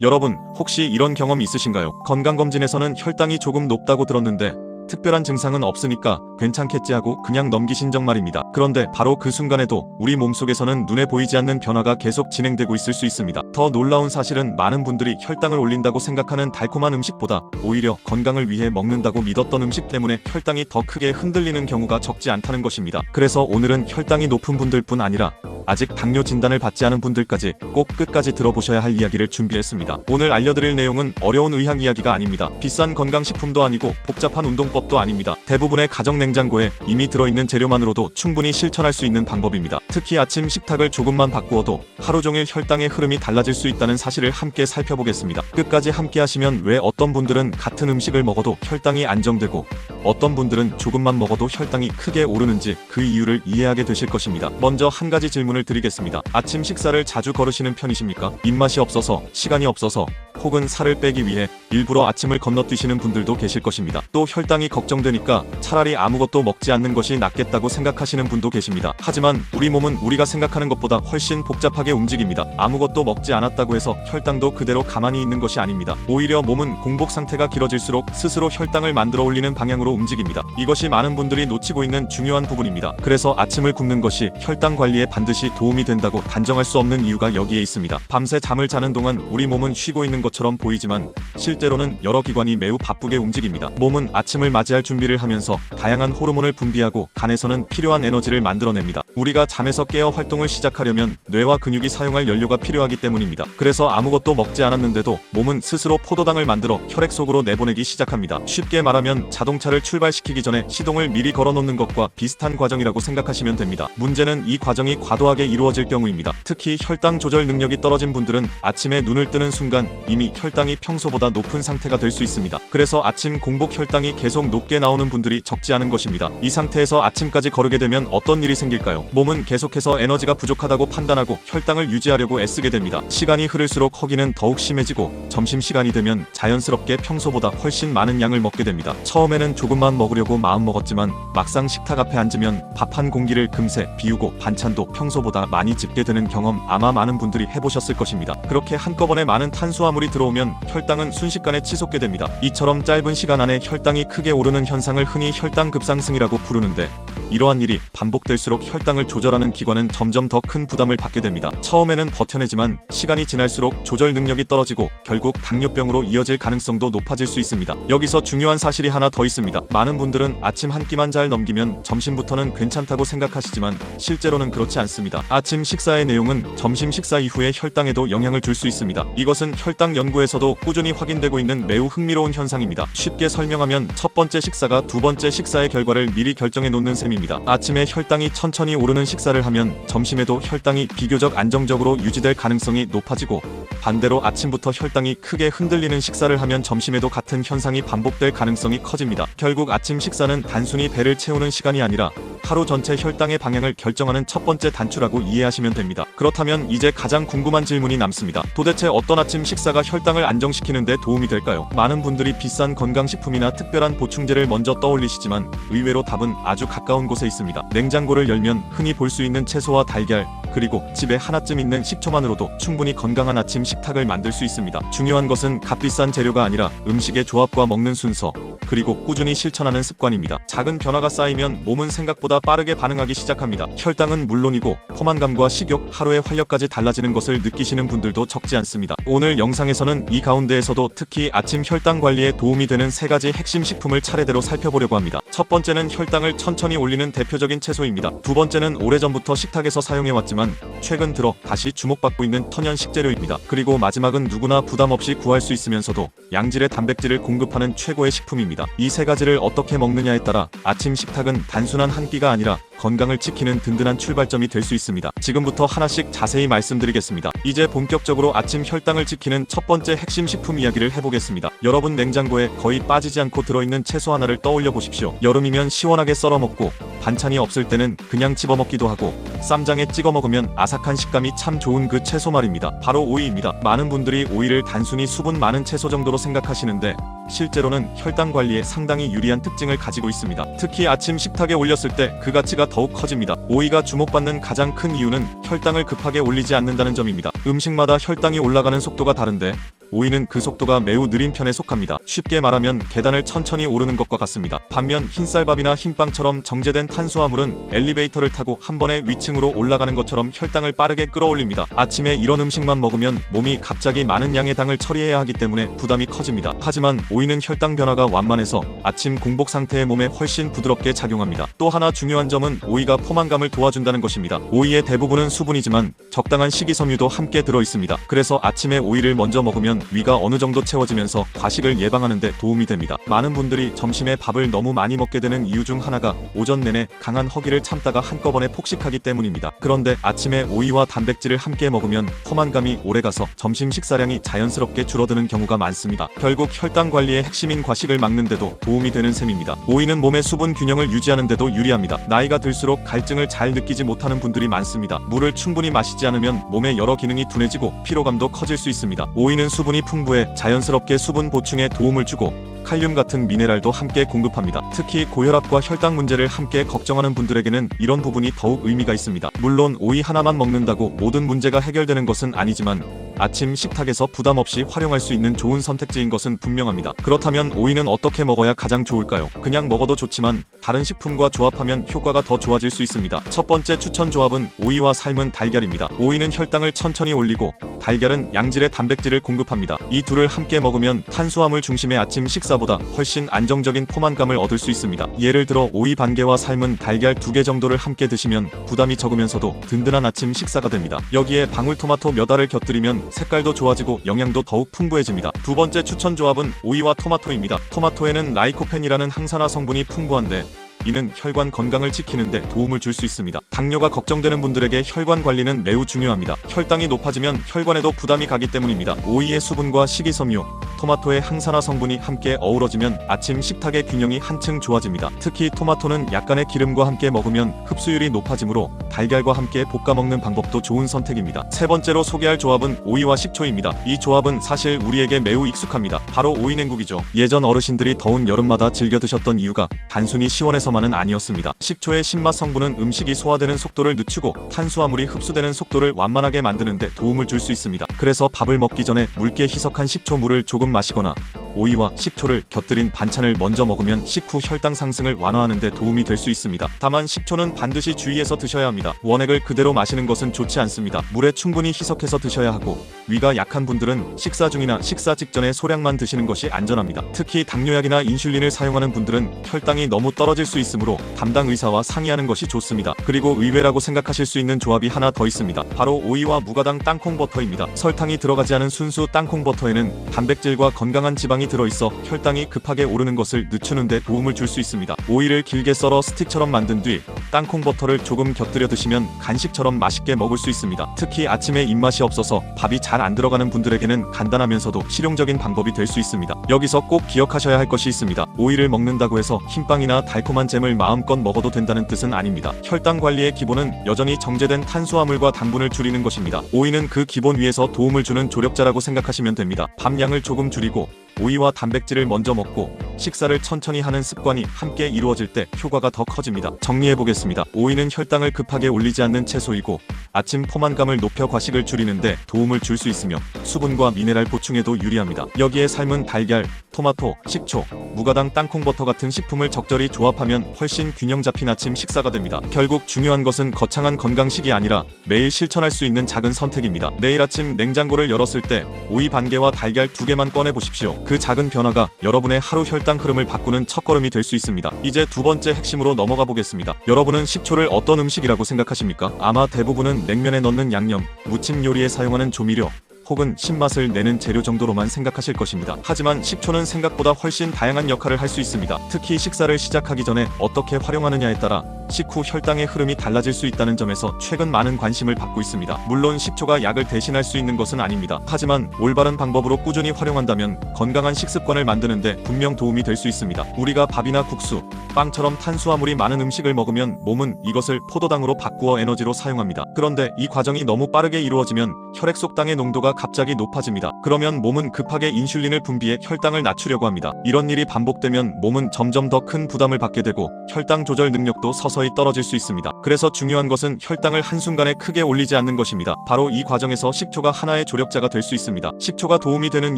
여러분, 혹시 이런 경험 있으신가요? 건강검진에서는 혈당이 조금 높다고 들었는데 특별한 증상은 없으니까 괜찮겠지 하고 그냥 넘기신 적 말입니다. 그런데 바로 그 순간에도 우리 몸속에서는 눈에 보이지 않는 변화가 계속 진행되고 있을 수 있습니다. 더 놀라운 사실은 많은 분들이 혈당을 올린다고 생각하는 달콤한 음식보다 오히려 건강을 위해 먹는다고 믿었던 음식 때문에 혈당이 더 크게 흔들리는 경우가 적지 않다는 것입니다. 그래서 오늘은 혈당이 높은 분들뿐 아니라 아직 당뇨 진단을 받지 않은 분들까지 꼭 끝까지 들어보셔야 할 이야기를 준비했습니다. 오늘 알려드릴 내용은 어려운 의학 이야기가 아닙니다. 비싼 건강식품도 아니고 복잡한 운동법도 아닙니다. 대부분의 가정 냉장고에 이미 들어있는 재료만으로도 충분히 실천할 수 있는 방법입니다. 특히 아침 식탁을 조금만 바꾸어도 하루 종일 혈당의 흐름이 달라질 수 있다는 사실을 함께 살펴보겠습니다. 끝까지 함께 하시면 왜 어떤 분들은 같은 음식을 먹어도 혈당이 안정되고 어떤 분들은 조금만 먹어도 혈당이 크게 오르는지 그 이유를 이해하게 되실 것입니다. 먼저 한 가지 질문을 드리겠습니다. 아침 식사를 자주 거르시는 편이십니까? 입맛이 없어서, 시간이 없어서, 혹은 살을 빼기 위해 일부러 아침을 건너뛰시는 분들도 계실 것입니다. 또 혈당이 걱정되니까 차라리 아무것도 먹지 않는 것이 낫겠다고 생각하시는 분도 계십니다. 하지만 우리 몸은 우리가 생각하는 것보다 훨씬 복잡하게 움직입니다. 아무것도 먹지 않았다고 해서 혈당도 그대로 가만히 있는 것이 아닙니다. 오히려 몸은 공복 상태가 길어질수록 스스로 혈당을 만들어 올리는 방향으로 움직입니다. 이것이 많은 분들이 놓치고 있는 중요한 부분입니다. 그래서 아침을 굶는 것이 혈당 관리에 반드시 도움이 된다고 단정할 수 없는 이유가 여기에 있습니다. 밤새 잠을 자는 동안 우리 몸은 쉬고 있는 것처럼 보이지만 실제로는 여러 기관이 매우 바쁘게 움직입니다. 몸은 아침을 맞이할 준비를 하면서 다양한 호르몬을 분비하고 간에서는 필요한 에너지를 만들어냅니다. 우리가 잠에서 깨어 활동을 시작하려면 뇌와 근육이 사용할 연료가 필요하기 때문입니다. 그래서 아무것도 먹지 않았는데도 몸은 스스로 포도당을 만들어 혈액 속으로 내보내기 시작합니다. 쉽게 말하면 자동차를 출발시키기 전에 시동을 미리 걸어놓는 것과 비슷한 과정이라고 생각하시면 됩니다. 문제는 이 과정이 과도하게 이루어질 경우입니다. 특히 혈당 조절 능력이 떨어진 분들은 아침에 눈을 뜨는 순간 이미 혈당이 평소보다 높은 상태가 될 수 있습니다. 그래서 아침 공복 혈당이 계속 높게 나오는 분들이 적지 않은 것입니다. 이 상태에서 아침까지 거르게 되면 어떤 일이 생길까요? 몸은 계속해서 에너지가 부족하다고 판단하고 혈당을 유지하려고 애쓰게 됩니다. 시간이 흐를수록 허기는 더욱 심해지고 점심시간이 되면 자연스럽게 평소보다 훨씬 많은 양을 먹게 됩니다. 처음에는 조금만 먹으려고 마음먹었지만 막상 식탁 앞에 앉으면 밥 한 공기를 금세 비우고 반찬도 평소보다 많이 집게 되는 경험 아마 많은 분들이 해보셨을 것입니다. 그렇게 한꺼번에 많은 탄수화물이 들어오면 혈당은 순식간에 치솟게 됩니다. 이처럼 짧은 시간 안에 혈당이 크게 오르는 현상을 흔히 혈당 급상승이라고 부르는데 이러한 일이 반복될수록 혈당을 조절하는 기관은 점점 더 큰 부담을 받게 됩니다. 처음에는 버텨내지만 시간이 지날수록 조절 능력이 떨어지고 결국 당뇨병으로 이어질 가능성도 높아질 수 있습니다. 여기서 중요한 사실이 하나 더 있습니다. 많은 분들은 아침 한 끼만 잘 넘기면 점심부터는 괜찮다고 생각하시지만 실제로는 그렇지 않습니다. 아침 식사의 내용은 점심 식사 이후의 혈당에도 영향을 줄 수 있습니다. 이것은 혈당 연구에서도 꾸준히 확인되고 있는 매우 흥미로운 현상입니다. 쉽게 설명하면 첫 번째 식사가 두 번째 식사의 결과를 미리 결정해 놓는 셈입니다. 아침에 혈당이 천천히 오르는 식사를 하면 점심에도 혈당이 비교적 안정적으로 유지될 가능성이 높아지고 반대로 아침부터 혈당이 크게 흔들리는 식사를 하면 점심에도 같은 현상이 반복될 가능성이 커집니다. 결국 아침 식사는 단순히 배를 채우는 시간이 아니라 하루 전체 혈당의 방향을 결정하는 첫 번째 단추라고 이해하시면 됩니다. 그렇다면 이제 가장 궁금한 질문이 남습니다. 도대체 어떤 아침 식사가 혈당을 안정시키는 데 도움이 될까요? 많은 분들이 비싼 건강식품이나 특별한 보충제를 먼저 떠올리시지만 의외로 답은 아주 가까운 곳에 있습니다. 냉장고를 열면 흔히 볼 수 있는 채소와 달걀, 그리고 집에 하나쯤 있는 식초만으로도 충분히 건강한 아침 식탁을 만들 수 있습니다. 중요한 것은 값비싼 재료가 아니라 음식의 조합과 먹는 순서, 그리고 꾸준히 실천하는 습관입니다. 작은 변화가 쌓이면 몸은 생각보다 빠르게 반응하기 시작합니다. 혈당은 물론이고 포만감과 식욕, 하루의 활력까지 달라지는 것을 느끼시는 분들도 적지 않습니다. 오늘 영상에서는 이 가운데에서도 특히 아침 혈당 관리에 도움이 되는 3가지 핵심 식품을 차례대로 살펴보려고 합니다. 첫 번째는 혈당을 천천히 올리는 대표적인 채소입니다. 두 번째는 오래전부터 식탁에서 사용해왔지만 최근 들어 다시 주목받고 있는 천연 식재료입니다. 그리고 마지막은 누구나 부담 없이 구할 수 있으면서도 양질의 단백질을 공급하는 최고의 식품입니다. 이 3가지를 어떻게 먹느냐에 따라 아침 식탁은 단순한 한 끼가 아니라 건강을 지키는 든든한 출발점이 될 수 있습니다. 지금부터 하나씩 자세히 말씀드리겠습니다. 이제 본격적으로 아침 혈당을 지키는 첫 번째 핵심 식품 이야기를 해보겠습니다. 여러분 냉장고에 거의 빠지지 않고 들어있는 채소 하나를 떠올려 보십시오. 여름이면 시원하게 썰어 먹고 반찬이 없을 때는 그냥 집어 먹기도 하고 쌈장에 찍어 먹으면 아삭한 식감이 참 좋은 그 채소 말입니다. 바로 오이입니다. 많은 분들이 오이를 단순히 수분 많은 채소 정도로 생각하시는데 실제로는 혈당 관리에 상당히 유리한 특징을 가지고 있습니다. 특히 아침 식탁에 올렸을 때 그 가치가 더욱 커집니다. 오이가 주목받는 가장 큰 이유는 혈당을 급하게 올리지 않는다는 점입니다. 음식마다 혈당이 올라가는 속도가 다른데 오이는 그 속도가 매우 느린 편에 속합니다. 쉽게 말하면 계단을 천천히 오르는 것과 같습니다. 반면 흰쌀밥이나 흰빵처럼 정제된 탄수화물은 엘리베이터를 타고 한 번에 위층으로 올라가는 것처럼 혈당을 빠르게 끌어올립니다. 아침에 이런 음식만 먹으면 몸이 갑자기 많은 양의 당을 처리해야 하기 때문에 부담이 커집니다. 하지만 오이는 혈당 변화가 완만해서 아침 공복 상태의 몸에 훨씬 부드럽게 작용합니다. 또 하나 중요한 점은 오이가 포만감을 도와준다는 것입니다. 오이의 대부분은 수분이지만 적당한 식이섬유도 함께 들어있습니다. 그래서 아침에 오이를 먼저 먹으면 위가 어느 정도 채워지면서 과식을 예방하는 데 도움이 됩니다. 많은 분들이 점심에 밥을 너무 많이 먹게 되는 이유 중 하나가 오전 내내 강한 허기를 참다가 한꺼번에 폭식하기 때문입니다. 그런데 아침에 오이와 단백질을 함께 먹으면 포만감이 오래가서 점심 식사량이 자연스럽게 줄어드는 경우가 많습니다. 결국 혈당 관리의 핵심인 과식을 막는 데도 도움이 되는 셈입니다. 오이는 몸의 수분 균형을 유지하는 데도 유리합니다. 나이가 들수록 갈증을 잘 느끼지 못하는 분들이 많습니다. 물을 충분히 마시지 않으면 몸의 여러 기능이 둔해지고 피로감도 커질 수 있습니다. 오이는 수분이 풍부해 자연스럽게 수분 보충에 도움을 주고 칼륨 같은 미네랄도 함께 공급합니다. 특히 고혈압과 혈당 문제를 함께 걱정하는 분들에게는 이런 부분이 더욱 의미가 있습니다. 물론 오이 하나만 먹는다고 모든 문제가 해결되는 것은 아니지만 아침 식탁에서 부담 없이 활용할 수 있는 좋은 선택지인 것은 분명합니다. 그렇다면 오이는 어떻게 먹어야 가장 좋을까요? 그냥 먹어도 좋지만 다른 식품과 조합하면 효과가 더 좋아질 수 있습니다. 첫 번째 추천 조합은 오이와 삶은 달걀입니다. 오이는 혈당을 천천히 올리고 달걀은 양질의 단백질을 공급합니다. 이 둘을 함께 먹으면 탄수화물 중심의 아침 식사보다 훨씬 안정적인 포만감을 얻을 수 있습니다. 예를 들어 오이 반 개와 삶은 달걀 2개 정도를 함께 드시면 부담이 적으면서도 든든한 아침 식사가 됩니다. 여기에 방울토마토 몇 알을 곁들이면 색깔도 좋아지고 영양도 더욱 풍부해집니다. 두 번째 추천 조합은 오이와 토마토입니다. 토마토에는 라이코펜이라는 항산화 성분이 풍부한데 이는 혈관 건강을 지키는 데 도움을 줄 수 있습니다. 당뇨가 걱정되는 분들에게 혈관 관리는 매우 중요합니다. 혈당이 높아지면 혈관에도 부담이 가기 때문입니다. 오이의 수분과 식이섬유, 토마토의 항산화 성분이 함께 어우러지면 아침 식탁의 균형이 한층 좋아집니다. 특히 토마토는 약간의 기름과 함께 먹으면 흡수율이 높아지므로 달걀과 함께 볶아 먹는 방법도 좋은 선택입니다. 세 번째로 소개할 조합은 오이와 식초입니다. 이 조합은 사실 우리에게 매우 익숙합니다. 바로 오이 냉국이죠. 예전 어르신들이 더운 여름마다 즐겨 드셨던 이유가 단순히 시원해서만은 아니었습니다. 식초의 신맛 성분은 음식이 소화되는 속도를 늦추고 탄수화물이 흡수되는 속도를 완만하게 만드는 데 도움을 줄 수 있습니다. 그래서 밥을 먹기 전에 묽게 희석한 식초물을 조금 마시거나 오이와 식초를 곁들인 반찬을 먼저 먹으면 식후 혈당 상승을 완화하는 데 도움이 될 수 있습니다. 다만 식초는 반드시 주의해서 드셔야 합니다. 원액을 그대로 마시는 것은 좋지 않습니다. 물에 충분히 희석해서 드셔야 하고 위가 약한 분들은 식사 중이나 식사 직전에 소량만 드시는 것이 안전합니다. 특히 당뇨약이나 인슐린을 사용하는 분들은 혈당이 너무 떨어질 수 있으므로 담당 의사와 상의하는 것이 좋습니다. 그리고 의외라고 생각하실 수 있는 조합이 하나 더 있습니다. 바로 오이와 무가당 땅콩버터입니다. 설탕이 들어가지 않은 순수 땅콩버터에는 단백질과 건강한 지방이 들어있어 혈당이 급하게 오르는 것을 늦추는 데 도움을 줄 수 있습니다. 오이를 길게 썰어 스틱처럼 만든 뒤 땅콩버터를 조금 곁들여 드시면 간식처럼 맛있게 먹을 수 있습니다. 특히 아침에 입맛이 없어서 밥이 잘 안 들어가는 분들에게는 간단하면서도 실용적인 방법이 될 수 있습니다. 여기서 꼭 기억하셔야 할 것이 있습니다. 오이를 먹는다고 해서 흰빵이나 달콤한 잼을 마음껏 먹어도 된다는 뜻은 아닙니다. 혈당 관리의 기본은 여전히 정제된 탄수화물과 당분을 줄이는 것입니다. 오이는 그 기본 위에서 도움을 주는 조력자라고 생각하시면 됩니다. 밥 양을 조금 줄이고 오이와 단백질을 먼저 먹고 식사를 천천히 하는 습관이 함께 이루어질 때 효과가 더 커집니다. 정리해보겠습니다. 오이는 혈당을 급하게 올리지 않는 채소이고 아침 포만감을 높여 과식을 줄이는데 도움을 줄 수 있으며 수분과 미네랄 보충에도 유리합니다. 여기에 삶은 달걀, 토마토, 식초, 무가당 땅콩버터 같은 식품을 적절히 조합하면 훨씬 균형 잡힌 아침 식사가 됩니다. 결국 중요한 것은 거창한 건강식이 아니라 매일 실천할 수 있는 작은 선택입니다. 내일 아침 냉장고를 열었을 때 오이 반 개와 달걀 2개만 꺼내보십시오. 그 작은 변화가 여러분의 하루 혈당 흐름을 바꾸는 첫걸음이 될 수 있습니다. 이제 두 번째 핵심으로 넘어가 보겠습니다. 여러분은 식초를 어떤 음식이라고 생각하십니까? 아마 대부분은 냉면에 넣는 양념, 무침 요리에 사용하는 조미료, 혹은 신맛을 내는 재료 정도로만 생각하실 것입니다. 하지만 식초는 생각보다 훨씬 다양한 역할을 할 수 있습니다. 특히 식사를 시작하기 전에 어떻게 활용하느냐에 따라 식후 혈당의 흐름이 달라질 수 있다는 점에서 최근 많은 관심을 받고 있습니다. 물론 식초가 약을 대신할 수 있는 것은 아닙니다. 하지만 올바른 방법으로 꾸준히 활용한다면 건강한 식습관을 만드는데 분명 도움이 될 수 있습니다. 우리가 밥이나 국수, 빵처럼 탄수화물이 많은 음식을 먹으면 몸은 이것을 포도당으로 바꾸어 에너지로 사용합니다. 그런데 이 과정이 너무 빠르게 이루어지면 혈액 속 당의 농도가 갑자기 높아집니다. 그러면 몸은 급하게 인슐린을 분비해 혈당을 낮추려고 합니다. 이런 일이 반복되면 몸은 점점 더 큰 부담을 받게 되고 혈당 조절 능력도 서서히 떨어질 수 있습니다. 그래서 중요한 것은 혈당을 한순간에 크게 올리지 않는 것입니다. 바로 이 과정에서 식초가 하나의 조력자가 될 수 있습니다. 식초가 도움이 되는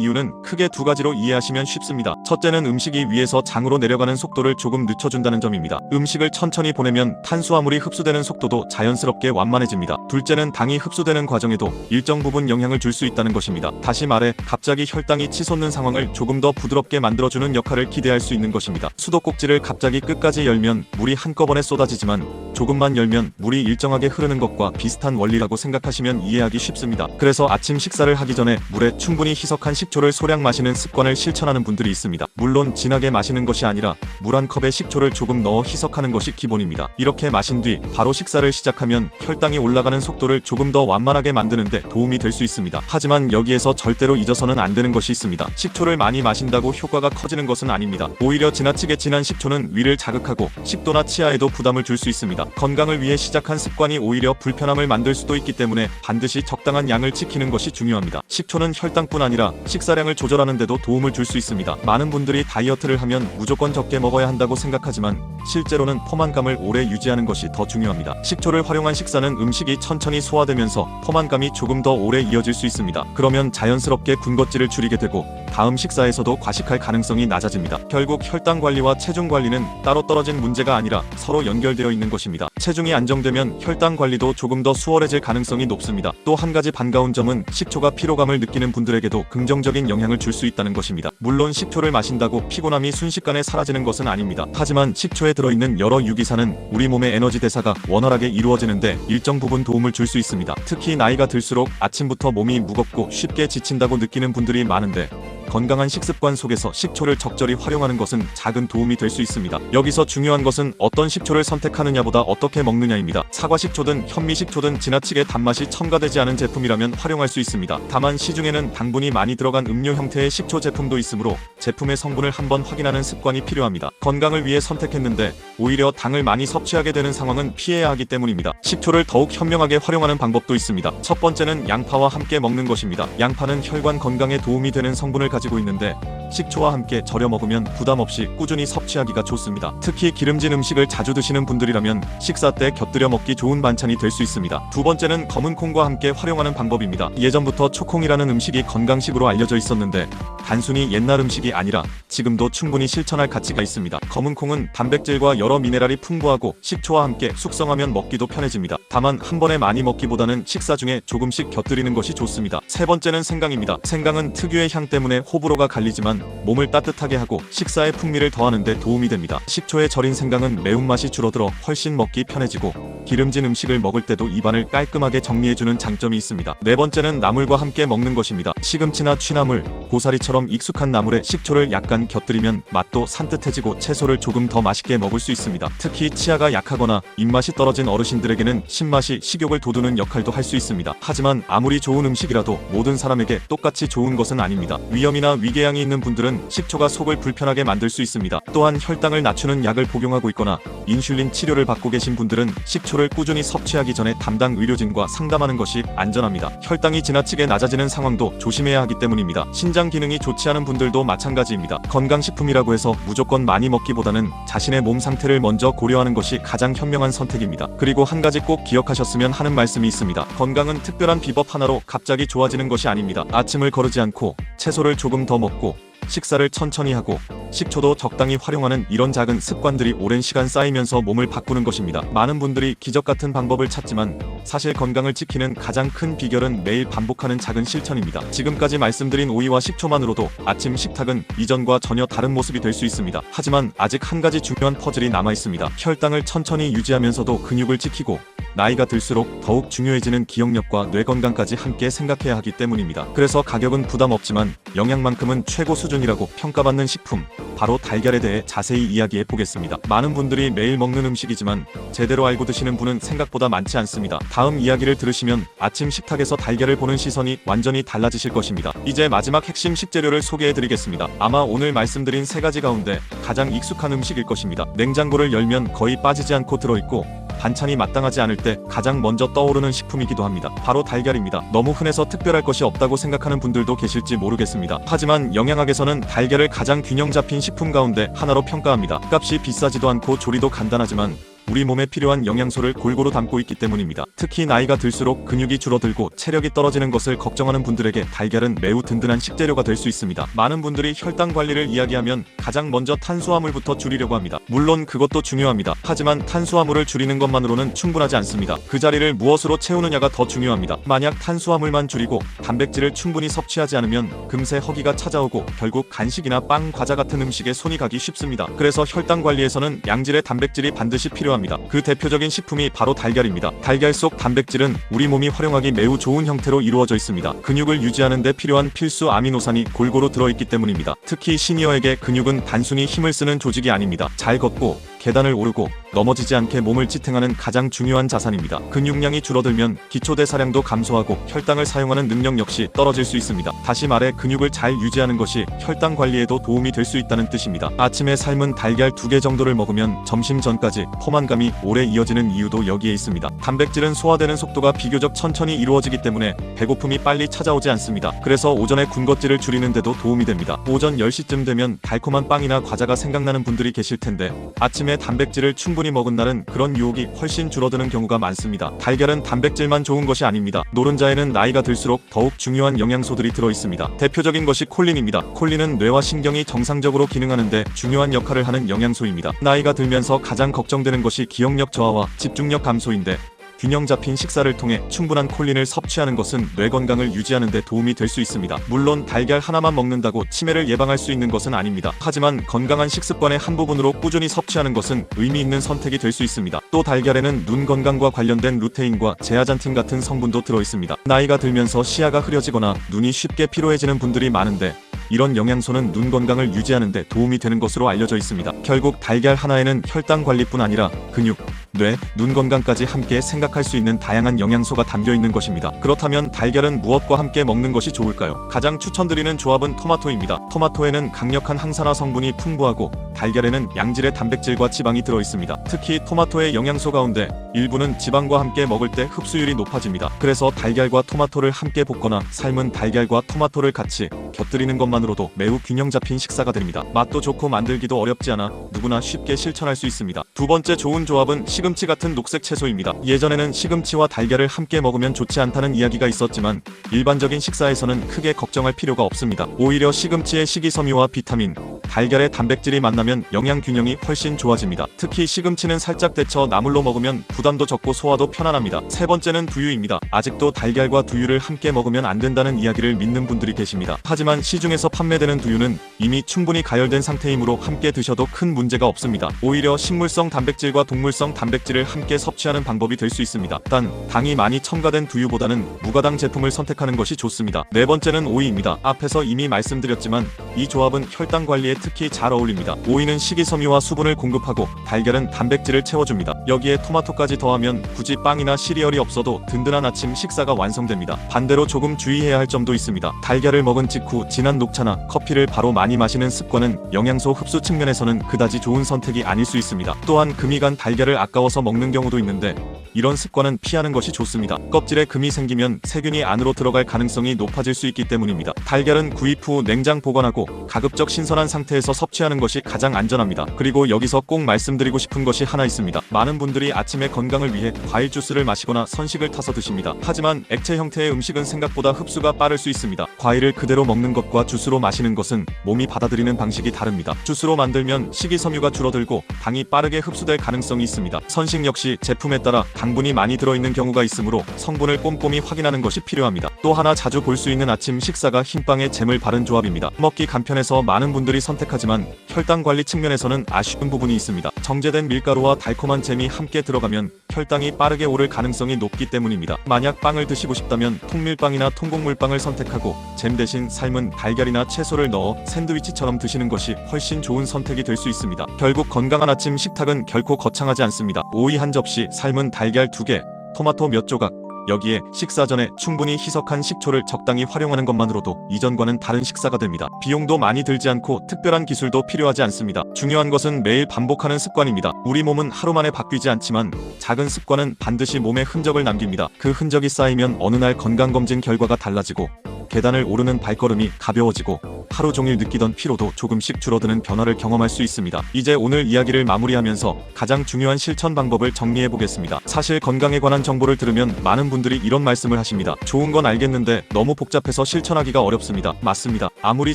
이유는 크게 두 가지로 이해하시면 쉽습니다. 첫째는 음식이 위에서 장으로 내려가는 속도를 조금 늦춰준다는 점입니다. 음식을 천천히 보내면 탄수화물이 흡수되는 속도도 자연스럽게 완만해집니다. 둘째는 당이 흡수되는 과정에도 일정 부분 영향을 줄 수 있다는 것입니다. 다시 말해 갑자기 혈당이 치솟는 상황을 조금 더 부드럽게 만들어주는 역할을 기대할 수 있는 것입니다. 수도꼭지를 갑자기 끝까지 열면 물이 한꺼번에 쏟아지지만 조금만 열면 물이 일정하게 흐르는 것과 비슷한 원리라고 생각하시면 이해하기 쉽습니다. 그래서 아침 식사를 하기 전에 물에 충분히 희석한 식초를 소량 마시는 습관을 실천하는 분들이 있습니다. 물론 진하게 마시는 것이 아니라 물 한 컵에 식초를 조금 넣어 희석하는 것이 기본입니다. 이렇게 마신 뒤 바로 식사를 시작하면 혈당이 올라가는 속도를 조금 더 완만하게 만드는데 도움이 될 수 있습니다. 하지만 여기에서 절대로 잊어서는 안 되는 것이 있습니다. 식초를 많이 마신다고 효과가 커지는 것은 아닙니다. 오히려 지나치게 진한 식초는 위를 자극하고 식도나 치아에도 부담을 줄 수 있습니다. 건강을 위해 시작한 습관이 오히려 불편함을 만들 수도 있기 때문에 반드시 적당한 양을 지키는 것이 중요합니다. 식초는 혈당뿐 아니라 식사량을 조절하는 데도 도움을 줄 수 있습니다. 많은 분들이 다이어트를 하면 무조건 적게 먹어야 한다고 생각하지만 실제로는 포만감을 오래 유지하는 것이 더 중요합니다. 식초를 활용한 식사는 음식이 천천히 소화되면서 포만감이 조금 더 오래 이어질 수 있습니다. 그러면 자연스럽게 군것질을 줄이게 되고 다음 식사에서도 과식할 가능성이 낮아집니다. 결국 혈당 관리와 체중 관리는 따로 떨어진 문제가 아니라 서로 연결되어 있는 것입니다. 체중이 안정되면 혈당 관리도 조금 더 수월해질 가능성이 높습니다. 또 한 가지 반가운 점은 식초가 피로감을 느끼는 분들에게도 긍정적인 영향을 줄 수 있다는 것입니다. 물론 식초를 마신다고 피곤함이 순식간에 사라지는 것은 아닙니다. 하지만 식초에 들어있는 여러 유기산은 우리 몸의 에너지 대사가 원활하게 이루어지는데 일정 부분 도움을 줄 수 있습니다. 특히 나이가 들수록 아침부터 몸이 무겁고 쉽게 지친다고 느끼는 분들이 많은데 건강한 식습관 속에서 식초를 적절히 활용하는 것은 작은 도움이 될 수 있습니다. 여기서 중요한 것은 어떤 식초를 선택하느냐보다 어떻게 먹느냐입니다. 사과 식초든 현미 식초든 지나치게 단맛이 첨가되지 않은 제품이라면 활용할 수 있습니다. 다만 시중에는 당분이 많이 들어간 음료 형태의 식초 제품도 있으므로 제품의 성분을 한번 확인하는 습관이 필요합니다. 건강을 위해 선택했는데 오히려 당을 많이 섭취하게 되는 상황은 피해야 하기 때문입니다. 식초를 더욱 현명하게 활용하는 방법도 있습니다. 첫 번째는 양파와 함께 먹는 것입니다. 양파는 혈관 건강에 도움이 되는 성분을 가지고 있는데 식초와 함께 절여 먹으면 부담 없이 꾸준히 섭취하기가 좋습니다. 특히 기름진 음식을 자주 드시는 분들이라면 식사 때 곁들여 먹기 좋은 반찬이 될 수 있습니다. 두 번째는 검은 콩과 함께 활용하는 방법입니다. 예전부터 초콩이라는 음식이 건강식으로 알려져 있었는데 단순히 옛날 음식이 아니라 지금도 충분히 실천할 가치가 있습니다. 검은 콩은 단백질과 여러 미네랄이 풍부하고 식초와 함께 숙성하면 먹기도 편해집니다. 다만 한 번에 많이 먹기보다는 식사 중에 조금씩 곁들이는 것이 좋습니다. 세 번째는 생강입니다. 생강은 특유의 향 때문에 호불호가 갈리지만 몸을 따뜻하게 하고 식사의 풍미를 더하는 데 도움이 됩니다. 식초에 절인 생강은 매운맛이 줄어들어 훨씬 먹기 편해지고 기름진 음식을 먹을 때도 입안을 깔끔하게 정리해주는 장점이 있습니다. 네 번째는 나물과 함께 먹는 것입니다. 시금치나 취나물, 고사리처럼 익숙한 나물에 식초를 약간 곁들이면 맛도 산뜻해지고 채소를 조금 더 맛있게 먹을 수 있습니다. 특히 치아가 약하거나 입맛이 떨어진 어르신들에게는 신맛이 식욕을 돋우는 역할도 할 수 있습니다. 하지만 아무리 좋은 음식이라도 모든 사람에게 똑같이 좋은 것은 아닙니다. 위염이나 위궤양이 있는 분들은 식초가 속을 불편하게 만들 수 있습니다. 또한 혈당을 낮추는 약을 복용하고 있거나 인슐린 치료를 받고 계신 분들은 식초를 꾸준히 섭취하기 전에 담당 의료진과 상담하는 것이 안전합니다. 혈당이 지나치게 낮아지는 상황도 조심해야 하기 때문입니다. 신장 기능이 좋지 않은 분들도 마찬가지입니다. 건강식품이라고 해서 무조건 많이 먹기보다는 자신의 몸 상태를 먼저 고려하는 것이 가장 현명한 선택입니다. 그리고 한 가지 꼭 기억하셨으면 하는 말씀이 있습니다. 건강은 특별한 비법 하나로 갑자기 좋아지는 것이 아닙니다. 아침을 거르지 않고 채소를 조금 더 먹고 식사를 천천히 하고 식초도 적당히 활용하는 이런 작은 습관들이 오랜 시간 쌓이면서 몸을 바꾸는 것입니다. 많은 분들이 기적 같은 방법을 찾지만 사실 건강을 지키는 가장 큰 비결은 매일 반복하는 작은 실천입니다. 지금까지 말씀드린 오이와 식초만으로도 아침 식탁은 이전과 전혀 다른 모습이 될 수 있습니다. 하지만 아직 한 가지 중요한 퍼즐이 남아 있습니다. 혈당을 천천히 유지하면서도 근육을 지키고 나이가 들수록 더욱 중요해지는 기억력과 뇌 건강까지 함께 생각해야 하기 때문입니다. 그래서 가격은 부담 없지만 영양만큼은 최고 수준이라고 평가받는 식품, 바로 달걀에 대해 자세히 이야기해 보겠습니다. 많은 분들이 매일 먹는 음식이지만 제대로 알고 드시는 분은 생각보다 많지 않습니다. 다음 이야기를 들으시면 아침 식탁에서 달걀을 보는 시선이 완전히 달라지실 것입니다. 이제 마지막 핵심 식재료를 소개해 드리겠습니다. 아마 오늘 말씀드린 세 가지 가운데 가장 익숙한 음식일 것입니다. 냉장고를 열면 거의 빠지지 않고 들어있고 반찬이 마땅하지 않을 때 가장 먼저 떠오르는 식품이기도 합니다. 바로 달걀입니다. 너무 흔해서 특별할 것이 없다고 생각하는 분들도 계실지 모르겠습니다. 하지만 영양학에서는 달걀을 가장 균형 잡힌 식품 가운데 하나로 평가합니다. 값이 비싸지도 않고 조리도 간단하지만 우리 몸에 필요한 영양소를 골고루 담고 있기 때문입니다. 특히 나이가 들수록 근육이 줄어들고 체력이 떨어지는 것을 걱정하는 분들에게 달걀은 매우 든든한 식재료가 될 수 있습니다. 많은 분들이 혈당 관리를 이야기하면 가장 먼저 탄수화물부터 줄이려고 합니다. 물론 그것도 중요합니다. 하지만 탄수화물을 줄이는 것만으로는 충분하지 않습니다. 그 자리를 무엇으로 채우느냐가 더 중요합니다. 만약 탄수화물만 줄이고 단백질을 충분히 섭취하지 않으면 금세 허기가 찾아오고 결국 간식이나 빵, 과자 같은 음식에 손이 가기 쉽습니다. 그래서 혈당 관리에서는 양질의 단백질이 반드시 필요합니다. 그 대표적인 식품이 바로 달걀입니다. 달걀 속 단백질은 우리 몸이 활용하기 매우 좋은 형태로 이루어져 있습니다. 근육을 유지하는 데 필요한 필수 아미노산이 골고루 들어있기 때문입니다. 특히 시니어에게 근육은 단순히 힘을 쓰는 조직이 아닙니다. 잘 걷고 계단을 오르고 넘어지지 않게 몸을 지탱하는 가장 중요한 자산입니다. 근육량이 줄어들면 기초대사량도 감소하고 혈당을 사용하는 능력 역시 떨어질 수 있습니다. 다시 말해 근육을 잘 유지하는 것이 혈당 관리에도 도움이 될 수 있다는 뜻입니다. 아침에 삶은 달걀 2개 정도를 먹으면 점심 전까지 포만감이 오래 이어지는 이유도 여기에 있습니다. 단백질은 소화되는 속도가 비교적 천천히 이루어지기 때문에 배고픔이 빨리 찾아오지 않습니다. 그래서 오전에 군것질을 줄이는 데도 도움이 됩니다. 오전 10시쯤 되면 달콤한 빵이나 과자가 생각나는 분들이 계실 텐데 아침에 단백질을 충분히 먹은 날은 그런 유혹이 훨씬 줄어드는 경우가 많습니다. 달걀은 단백질만 좋은 것이 아닙니다. 노른자에는 나이가 들수록 더욱 중요한 영양소들이 들어있습니다. 대표적인 것이 콜린입니다. 콜린은 뇌와 신경이 정상적으로 기능하는데 중요한 역할을 하는 영양소입니다. 나이가 들면서 가장 걱정되는 것이 기억력 저하와 집중력 감소인데 균형 잡힌 식사를 통해 충분한 콜린을 섭취하는 것은 뇌 건강을 유지하는 데 도움이 될 수 있습니다. 물론 달걀 하나만 먹는다고 치매를 예방할 수 있는 것은 아닙니다. 하지만 건강한 식습관의 한 부분으로 꾸준히 섭취하는 것은 의미 있는 선택이 될 수 있습니다. 또 달걀에는 눈 건강과 관련된 루테인과 제아잔틴 같은 성분도 들어있습니다. 나이가 들면서 시야가 흐려지거나 눈이 쉽게 피로해지는 분들이 많은데 이런 영양소는 눈 건강을 유지하는 데 도움이 되는 것으로 알려져 있습니다. 결국 달걀 하나에는 혈당 관리뿐 아니라 근육, 뇌, 눈 건강까지 함께 생각할 수 있는 다양한 영양소가 담겨 있는 것입니다. 그렇다면 달걀은 무엇과 함께 먹는 것이 좋을까요? 가장 추천드리는 조합은 토마토입니다. 토마토에는 강력한 항산화 성분이 풍부하고 달걀에는 양질의 단백질과 지방이 들어있습니다. 특히 토마토의 영양소 가운데 일부는 지방과 함께 먹을 때 흡수율이 높아집니다. 그래서 달걀과 토마토를 함께 볶거나 삶은 달걀과 토마토를 같이 곁들이는 것만으로도 매우 균형 잡힌 식사가 됩니다. 맛도 좋고 만들기도 어렵지 않아 누구나 쉽게 실천할 수 있습니다. 두 번째 좋은 조합은 시금치 같은 녹색 채소입니다. 예전에는 시금치와 달걀을 함께 먹으면 좋지 않다는 이야기가 있었지만 일반적인 식사에서는 크게 걱정할 필요가 없습니다. 오히려 시금치의 식이섬유와 비타민, 달걀의 단백질이 만나면 영양 균형이 훨씬 좋아집니다. 특히 시금치는 살짝 데쳐 나물로 먹으면 부담도 적고 소화도 편안합니다. 세 번째는 두유입니다. 아직도 달걀과 두유를 함께 먹으면 안 된다는 이야기를 믿는 분들이 계십니다. 하지만 시중에서 판매되는 두유는 이미 충분히 가열된 상태이므로 함께 드셔도 큰 문제가 없습니다. 오히려 식물성 단백질과 동물성 단백질을 함께 섭취하는 방법이 될 수 있습니다. 단, 당이 많이 첨가된 두유보다는 무가당 제품을 선택하는 것이 좋습니다. 네 번째는 오이입니다. 앞에서 이미 말씀드렸지만 이 조합은 혈당 관리에 특히 잘 어울립니다. 오이는 식이섬유와 수분을 공급하고 달걀은 단백질을 채워줍니다. 여기에 토마토까지 더하면 굳이 빵이나 시리얼이 없어도 든든한 아침 식사가 완성됩니다. 반대로 조금 주의해야 할 점도 있습니다. 달걀을 먹은 직후 진한 녹차나 커피를 바로 많이 마시는 습관은 영양소 흡수 측면에서는 그다지 좋은 선택이 아닐 수 있습니다. 또한 금이 간 달걀을 아까워서 먹는 경우도 있는데 이런 습관은 피하는 것이 좋습니다. 껍질에 금이 생기면 세균이 안으로 들어갈 가능성이 높아질 수 있기 때문입니다. 달걀은 구입 후 냉장 보관하고 가급적 신선한 상태에서 섭취하는 것이 가장 안전합니다. 그리고 여기서 꼭 말씀드리고 싶은 것이 하나 있습니다. 많은 분들이 아침에 건강을 위해 과일 주스를 마시거나 선식을 타서 드십니다. 하지만 액체 형태의 음식은 생각보다 흡수가 빠를 수 있습니다. 과일을 그대로 먹는 것과 주스로 마시는 것은 몸이 받아들이는 방식이 다릅니다. 주스로 만들면 식이섬유가 줄어들고 당이 빠르게 흡수될 가능성이 있습니다. 선식 역시 제품에 따라 당분이 많이 들어있는 경우가 있으므로 성분을 꼼꼼히 확인하는 것이 필요합니다. 또 하나 자주 볼 수 있는 아침 식사가 흰빵에 잼을 바른 조합입니다. 먹기 간편해서 많은 분들이 선택하지만 혈당 관리 측면에서는 아쉬운 부분이 있습니다. 정제된 밀가루와 달콤한 잼이 함께 들어가면 혈당이 빠르게 오를 가능성이 높기 때문입니다. 만약 빵을 드시고 싶다면 통밀빵이나 통곡물빵을 선택하고 잼 대신 삶은 달걀이나 채소를 넣어 샌드위치처럼 드시는 것이 훨씬 좋은 선택이 될 수 있습니다. 결국 건강한 아침 식탁은 결코 거창하지 않습니다. 오이 한 접시, 삶은 달걀 2개, 토마토 몇 조각, 여기에 식사 전에 충분히 희석한 식초를 적당히 활용하는 것만으로도 이전과는 다른 식사가 됩니다. 비용도 많이 들지 않고 특별한 기술도 필요하지 않습니다. 중요한 것은 매일 반복하는 습관입니다. 우리 몸은 하루 만에 바뀌지 않지만 작은 습관은 반드시 몸에 흔적을 남깁니다. 그 흔적이 쌓이면 어느 날 건강검진 결과가 달라지고 계단을 오르는 발걸음이 가벼워지고 하루 종일 느끼던 피로도 조금씩 줄어드는 변화를 경험할 수 있습니다. 이제 오늘 이야기를 마무리하면서 가장 중요한 실천 방법을 정리해 보겠습니다. 사실 건강에 관한 정보를 들으면 많은 분들이 이런 말씀을 하십니다. 좋은 건 알겠는데 너무 복잡해서 실천하기가 어렵습니다. 맞습니다. 아무리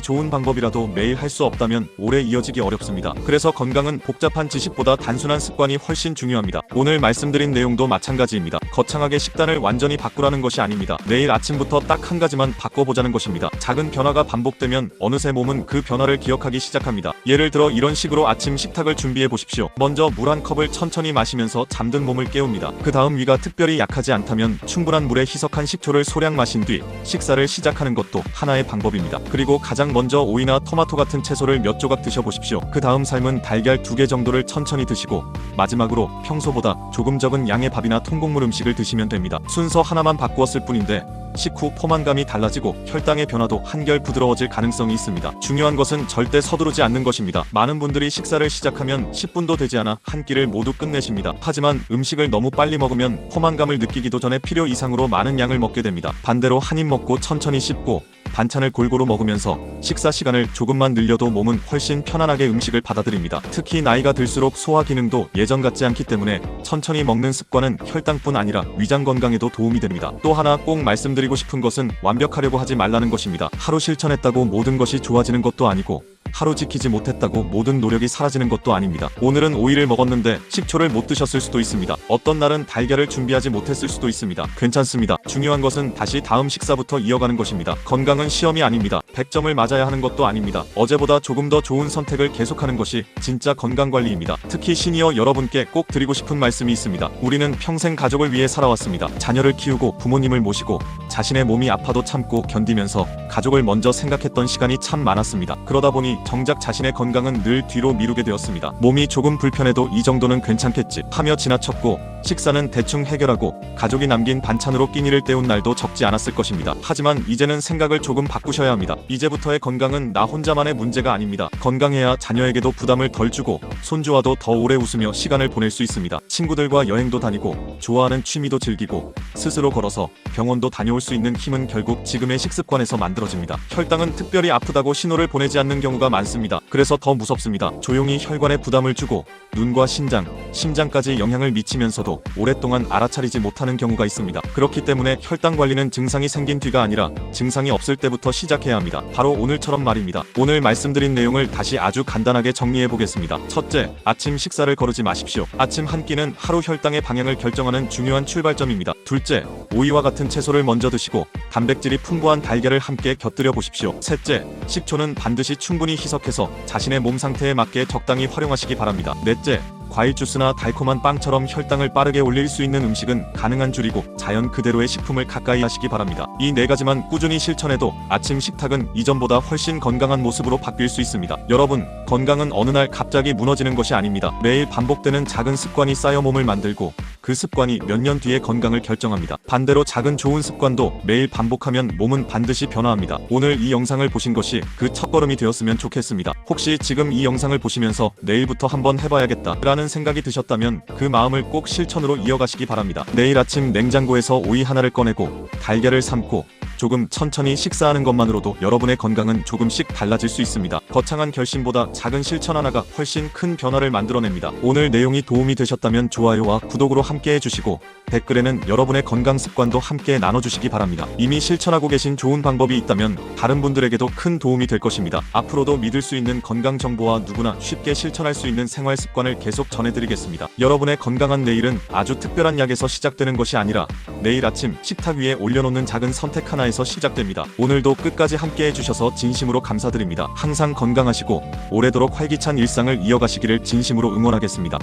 좋은 방법이라도 매일 할 수 없다면 오래 이어지기 어렵습니다. 그래서 건강은 복잡한 지식보다 단순한 습관이 훨씬 중요합니다. 오늘 말씀드린 내용도 마찬가지입니다. 거창하게 식단을 완전히 바꾸라는 것이 아닙니다. 내일 아침부터 딱 한 가지만 바꿔보자는 것입니다. 작은 변화가 반복되면 어느새 몸은 그 변화를 기억하기 시작합니다. 예를 들어 이런 식으로 아침 식탁을 준비해 보십시오. 먼저 물 한 컵을 천천히 마시면서 잠든 몸을 깨웁니다. 그 다음 위가 특별히 약하지 않다면 충분한 물에 희석한 식초를 소량 마신 뒤 식사를 시작하는 것도 하나의 방법입니다. 그리고 가장 먼저 오이나 토마토 같은 채소를 몇 조각 드셔보십시오. 그 다음 삶은 달걀 2개 정도를 천천히 드시고 마지막으로 평소보다 조금 적은 양의 밥이나 통곡물 음식을 드시면 됩니다. 순서 하나만 바꾸었을 뿐인데 식후 포만감이 달라지고 혈당의 변화도 한결 부드러워질 가능성이 있습니다. 중요한 것은 절대 서두르지 않는 것입니다. 많은 분들이 식사를 시작하면 10분도 되지 않아 한 끼를 모두 끝내십니다. 하지만 음식을 너무 빨리 먹으면 포만감을 느끼기도 전에 필요 이상으로 많은 양을 먹게 됩니다. 반대로 한 입 먹고 천천히 씹고 반찬을 골고루 먹으면서 식사 시간을 조금만 늘려도 몸은 훨씬 편안하게 음식을 받아들입니다. 특히 나이가 들수록 소화 기능도 예전 같지 않기 때문에 천천히 먹는 습관은 혈당뿐 아니라 위장 건강에도 도움이 됩니다. 또 하나 꼭 말씀드리고 싶은 것은 완벽하려고 하지 말라는 것입니다. 하루 실천했다고 모든 것이 좋아지는 것도 아니고 하루 지키지 못했다고 모든 노력이 사라지는 것도 아닙니다. 오늘은 오이를 먹었는데 식초를 못 드셨을 수도 있습니다. 어떤 날은 달걀을 준비하지 못했을 수도 있습니다. 괜찮습니다. 중요한 것은 다시 다음 식사부터 이어가는 것입니다. 건강은 시험이 아닙니다. 100점을 맞아야 하는 것도 아닙니다. 어제보다 조금 더 좋은 선택을 계속하는 것이 진짜 건강관리입니다. 특히 시니어 여러분께 꼭 드리고 싶은 말씀이 있습니다. 우리는 평생 가족을 위해 살아왔습니다. 자녀를 키우고 부모님을 모시고 자신의 몸이 아파도 참고 견디면서 가족을 먼저 생각했던 시간이 참 많았습니다. 그러다 보니 정작 자신의 건강은 늘 뒤로 미루게 되었습니다. 몸이 조금 불편해도 이 정도는 괜찮겠지 하며 지나쳤고 식사는 대충 해결하고 가족이 남긴 반찬으로 끼니를 때운 날도 적지 않았을 것입니다. 하지만 이제는 생각을 조금 바꾸셔야 합니다. 이제부터의 건강은 나 혼자만의 문제가 아닙니다. 건강해야 자녀에게도 부담을 덜 주고 손주와도 더 오래 웃으며 시간을 보낼 수 있습니다. 친구들과 여행도 다니고 좋아하는 취미도 즐기고 스스로 걸어서 병원도 다녀올 수 있는 힘은 결국 지금의 식습관에서 만들어집니다. 혈당은 특별히 아프다고 신호를 보내지 않는 경우가 많습니다. 그래서 더 무섭습니다. 조용히 혈관에 부담을 주고 눈과 신장, 심장까지 영향을 미치면서도 오랫동안 알아차리지 못하는 경우가 있습니다. 그렇기 때문에 혈당 관리는 증상이 생긴 뒤가 아니라 증상이 없을 때부터 시작해야 합니다. 바로 오늘처럼 말입니다. 오늘 말씀드린 내용을 다시 아주 간단하게 정리해 보겠습니다. 첫째, 아침 식사를 거르지 마십시오. 아침 한 끼는 하루 혈당의 방향을 결정하는 중요한 출발점입니다. 둘째, 오이와 같은 채소를 먼저 드시고 단백질이 풍부한 달걀을 함께 곁들여 보십시오. 셋째, 식초는 반드시 충분히 희석해서 자신의 몸 상태에 맞게 적당히 활용하시기 바랍니다. 넷째, 과일 주스나 달콤한 빵처럼 혈당을 빠르게 올릴 수 있는 음식은 가능한 줄이고 자연 그대로의 식품을 가까이 하시기 바랍니다. 이 네 가지만 꾸준히 실천해도 아침 식탁은 이전보다 훨씬 건강한 모습으로 바뀔 수 있습니다. 여러분, 건강은 어느 날 갑자기 무너지는 것이 아닙니다. 매일 반복되는 작은 습관이 쌓여 몸을 만들고 그 습관이 몇 년 뒤의 건강을 결정합니다. 반대로 작은 좋은 습관도 매일 반복하면 몸은 반드시 변화합니다. 오늘 이 영상을 보신 것이 그 첫걸음이 되었으면 좋겠습니다. 혹시 지금 이 영상을 보시면서 내일부터 한번 해봐야겠다 라는 생각이 드셨다면 그 마음을 꼭 실천으로 이어가시기 바랍니다. 내일 아침 냉장고에서 오이 하나를 꺼내고 달걀을 삶고 조금 천천히 식사하는 것만으로도 여러분의 건강은 조금씩 달라질 수 있습니다. 거창한 결심보다 작은 실천 하나가 훨씬 큰 변화를 만들어냅니다. 오늘 내용이 도움이 되셨다면 좋아요와 구독으로 함께 해주시고 댓글에는 여러분의 건강 습관도 함께 나눠주시기 바랍니다. 이미 실천하고 계신 좋은 방법이 있다면 다른 분들에게도 큰 도움이 될 것입니다. 앞으로도 믿을 수 있는 건강 정보와 누구나 쉽게 실천할 수 있는 생활 습관을 계속 전해드리겠습니다. 여러분의 건강한 내일은 아주 특별한 약에서 시작되는 것이 아니라 내일 아침 식탁 위에 올려놓는 작은 선택 하나에서 시작됩니다. 오늘도 끝까지 함께 해주셔서 진심으로 감사드립니다. 항상 건강하시고 오래도록 활기찬 일상을 이어가시기를 진심으로 응원하겠습니다.